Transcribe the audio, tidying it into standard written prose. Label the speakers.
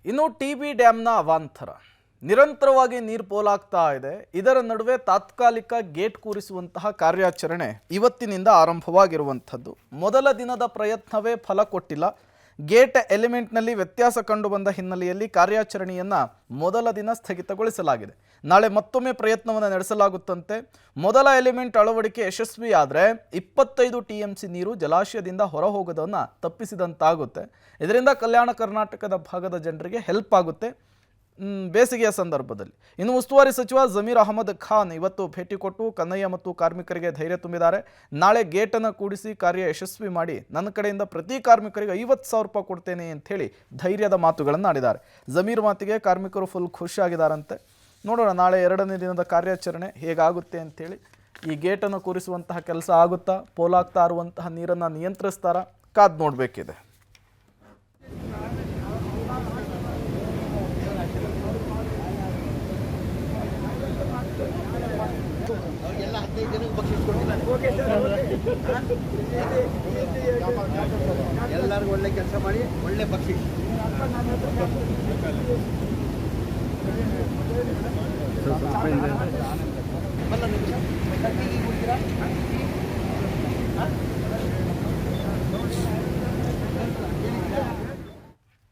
Speaker 1: ಇನ್ನು ಟಿ.ಬಿ ಡ್ಯಾಮ್ನ ಅವಾಂತರ ನಿರಂತರವಾಗಿ ನೀರು ಪೋಲಾಗ್ತಾ ಇದೆ. ಇದರ ನಡುವೆ ತಾತ್ಕಾಲಿಕ ಗೇಟ್ ಕೂರಿಸುವಂತಹ ಕಾರ್ಯಾಚರಣೆ ಇವತ್ತಿನಿಂದ ಆರಂಭವಾಗಿರುವಂಥದ್ದು. ಮೊದಲ ದಿನದ ಪ್ರಯತ್ನವೇ ಫಲ ಕೊಟ್ಟಿಲ್ಲ. ಗೇಟ್ ಎಲಿಮೆಂಟ್ನಲ್ಲಿ ವ್ಯತ್ಯಾಸ ಕಂಡು ಬಂದ ಹಿನ್ನೆಲೆಯಲ್ಲಿ ಕಾರ್ಯಾಚರಣೆಯನ್ನು ಮೊದಲ ದಿನ ಸ್ಥಗಿತಗೊಳಿಸಲಾಗಿದೆ. ನಾಳೆ ಮತ್ತೊಮ್ಮೆ ಪ್ರಯತ್ನವನ್ನು ನಡೆಸಲಾಗುತ್ತಂತೆ. ಮೊದಲ ಎಲಿಮೆಂಟ್ ಅಳವಡಿಕೆ ಯಶಸ್ವಿಯಾದರೆ 25 TMC ನೀರು ಜಲಾಶಯದಿಂದ ಹೊರಹೋಗೋದನ್ನು ತಪ್ಪಿಸಿದಂತಾಗುತ್ತೆ. ಇದರಿಂದ ಕಲ್ಯಾಣ ಕರ್ನಾಟಕದ ಭಾಗದ ಜನರಿಗೆ ಹೆಲ್ಪ್ ಆಗುತ್ತೆ ಬೇಸಿಗೆಯ ಸಂದರ್ಭದಲ್ಲಿ. ಇನ್ನು ಉಸ್ತುವಾರಿ ಸಚಿವ ಜಮೀರ್ ಅಹಮದ್ ಖಾನ್ ಇವತ್ತು ಭೇಟಿ ಕೊಟ್ಟು ಕನ್ನಯ್ಯ ಮತ್ತು ಕಾರ್ಮಿಕರಿಗೆ ಧೈರ್ಯ ತುಂಬಿದ್ದಾರೆ. ನಾಳೆ ಗೇಟನ್ನು ಕೂಡಿಸಿ ಕಾರ್ಯ ಯಶಸ್ವಿ ಮಾಡಿ ನನ್ನ ಕಡೆಯಿಂದ ಪ್ರತಿ ಕಾರ್ಮಿಕರಿಗೆ 50,000 ರೂಪಾಯಿ ಕೊಡ್ತೇನೆ ಅಂಥೇಳಿ ಧೈರ್ಯದ ಮಾತುಗಳನ್ನು ಆಡಿದ್ದಾರೆ. ಜಮೀರ್ ಮಾತಿಗೆ ಕಾರ್ಮಿಕರು ಫುಲ್ ಖುಷಿಯಾಗಿದ್ದಾರಂತೆ. ನೋಡೋಣ ನಾಳೆ 2ನೇ ದಿನದ ಕಾರ್ಯಾಚರಣೆ ಹೇಗಾಗುತ್ತೆ ಅಂಥೇಳಿ. ಈ ಗೇಟನ್ನು ಕೂರಿಸುವಂತಹ ಕೆಲಸ ಆಗುತ್ತಾ, ಪೋಲಾಗ್ತಾ ಇರುವಂತಹ ನೀರನ್ನು ನಿಯಂತ್ರಿಸ್ತಾರಾ, ಕಾದು ನೋಡಬೇಕಿದೆ.
Speaker 2: ಎಲ್ಲರಿಗೂ ಒಳ್ಳೆ ಕೆಲಸ ಮಾಡಿ ಒಳ್ಳೆ ಬಕ್ಷೀಸ್.